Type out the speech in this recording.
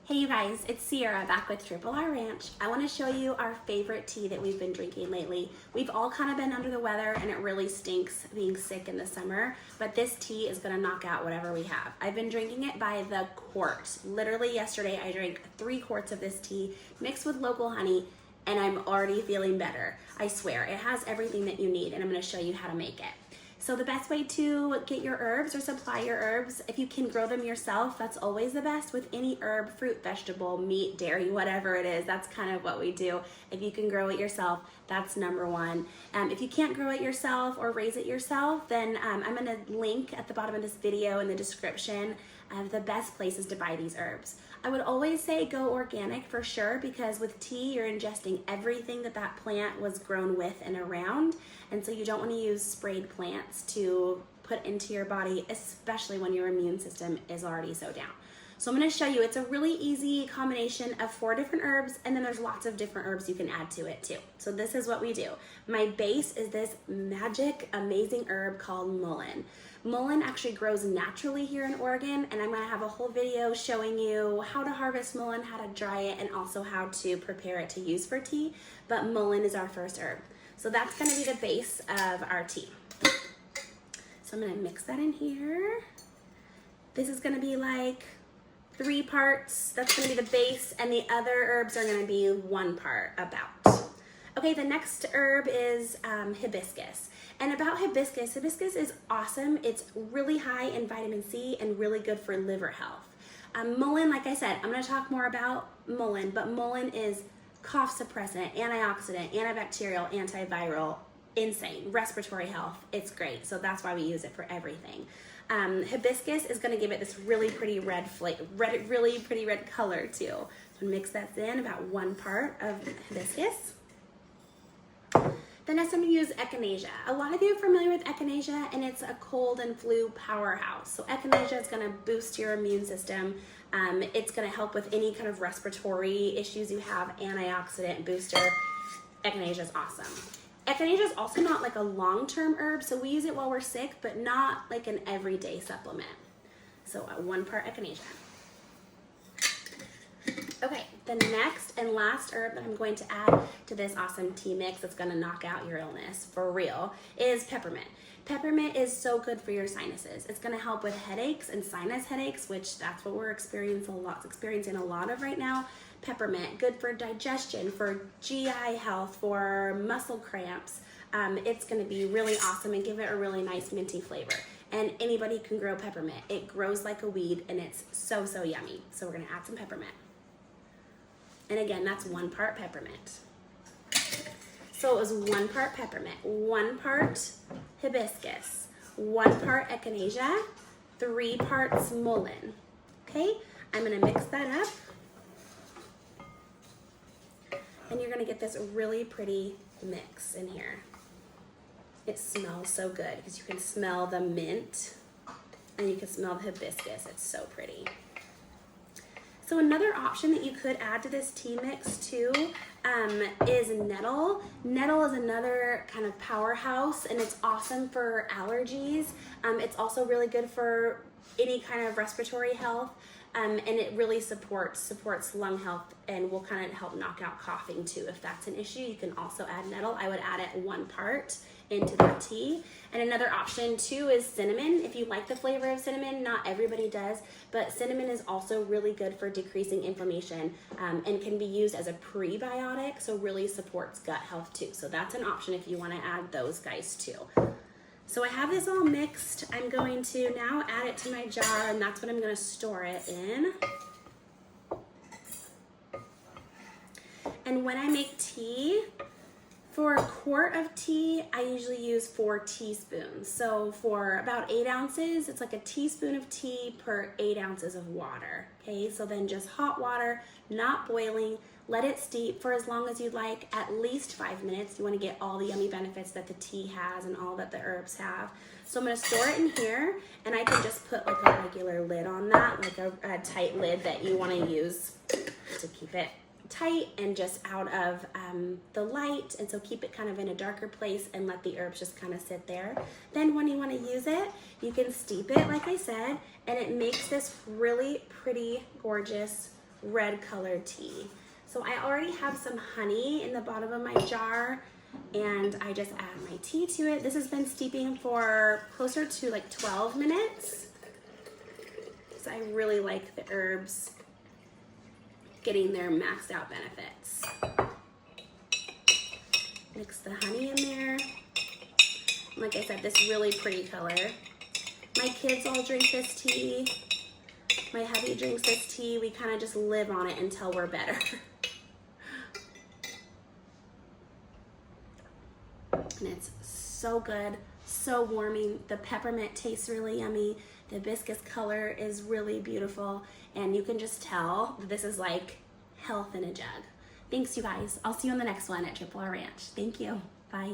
Hey you guys, it's Sierra back with Triple R Ranch. I want to show you our favorite tea that we've been drinking lately. We've all kind of been under the weather and it really stinks being sick in the summer, but this tea is going to knock out whatever we have. I've been drinking it by the quart. Literally yesterday I drank 3 quarts of this tea mixed with local honey and I'm already feeling better. I swear, it has everything that you need and I'm going to show you how to make it. So the best way to get your herbs or supply your herbs, if you can grow them yourself, that's always the best with any herb, fruit, vegetable, meat, dairy, whatever it is. That's kind of what we do. If you can grow it yourself, that's number one. If you can't grow it yourself or raise it yourself, then I'm gonna link at the bottom of this video in the description of the best places to buy these herbs. I would always say go organic for sure, because with tea you're ingesting everything that plant was grown with and around, and so you don't want to use sprayed plants to put into your body, especially when your immune system is already so down. So I'm going to show you, it's a really easy combination of 4 different herbs, and then there's lots of different herbs you can add to it too. So this is what we do. My base is this magic, amazing herb called mullein. Mullein actually grows naturally here in Oregon, and I'm going to have a whole video showing you how to harvest mullein, how to dry it, and also how to prepare it to use for tea. But mullein is our first herb. So that's going to be the base of our tea. So I'm going to mix that in here. This is going to be like 3 parts. That's going to be the base, and the other herbs are going to be 1 part about. Okay, the next herb is hibiscus. And about hibiscus, hibiscus is awesome. It's really high in vitamin C and really good for liver health. Mullein, like I said, I'm going to talk more about mullein, but mullein is cough suppressant, antioxidant, antibacterial, antiviral, insane. Respiratory health, it's great. So that's why we use it for everything. Hibiscus is going to give it this really pretty red color too. So mix that in, about 1 part of hibiscus. Then I'm going to use Echinacea. A lot of you are familiar with Echinacea, and it's a cold and flu powerhouse. So Echinacea is going to boost your immune system. It's going to help with any kind of respiratory issues you have, antioxidant booster. Echinacea is awesome. Echinacea is also not like a long-term herb, so we use it while we're sick, but not like an everyday supplement. So 1 part Echinacea. Okay, the next and last herb that I'm going to add to this awesome tea mix that's going to knock out your illness for real is peppermint. Peppermint is so good for your sinuses. It's going to help with headaches and sinus headaches, which that's what we're experiencing a lot of right now. Peppermint, good for digestion, for GI health, for muscle cramps. It's going to be really awesome and give it a really nice minty flavor. And anybody can grow peppermint. It grows like a weed and it's so yummy. So we're going to add some peppermint. And again, that's 1 part peppermint. So it was 1 part peppermint, 1 part hibiscus, 1 part echinacea, 3 parts mullein. Okay, I'm gonna mix that up. And you're gonna get this really pretty mix in here. It smells so good because you can smell the mint and you can smell the hibiscus. It's so pretty. So another option that you could add to this tea mix too is nettle. Nettle is another kind of powerhouse, and it's awesome for allergies. It's also really good for any kind of respiratory health, and it really supports lung health and will kind of help knock out coughing too. If that's an issue, you can also add nettle. I would add it 1 part into that tea. And another option too is cinnamon. If you like the flavor of cinnamon, not everybody does, but cinnamon is also really good for decreasing inflammation and can be used as a prebiotic, so really supports gut health too. So that's an option if you want to add those guys too. So I have this all mixed. I'm going to now add it to my jar, and that's what I'm going to store it in. And when I make tea, for a quart of tea, I usually use 4 teaspoons. So for about 8 ounces, it's like a teaspoon of tea per 8 ounces of water. Okay, so then just hot water, not boiling. Let it steep for as long as you'd like, at least 5 minutes. You want to get all the yummy benefits that the tea has and all that the herbs have. So I'm going to store it in here, and I can just put like a regular lid on that, like a tight lid that you want to use to keep it tight and just out of the light, and so keep it kind of in a darker place and let the herbs just kind of sit there. Then when you want to use it, you can steep it like I said, and it makes this really pretty, gorgeous red colored tea. So I already have some honey in the bottom of my jar, and I just add my tea to it. This has been steeping for closer to like 12 minutes. So I really like the herbs getting their maxed out benefits. Mix the honey in there. Like I said, this really pretty color. My kids all drink this tea. My hubby drinks this tea. We kind of just live on it until we're better. And it's so good, so warming. The peppermint tastes really yummy. The hibiscus color is really beautiful. And you can just tell that this is like health in a jug. Thanks, you guys. I'll see you on the next one at Triple R Ranch. Thank you. Bye.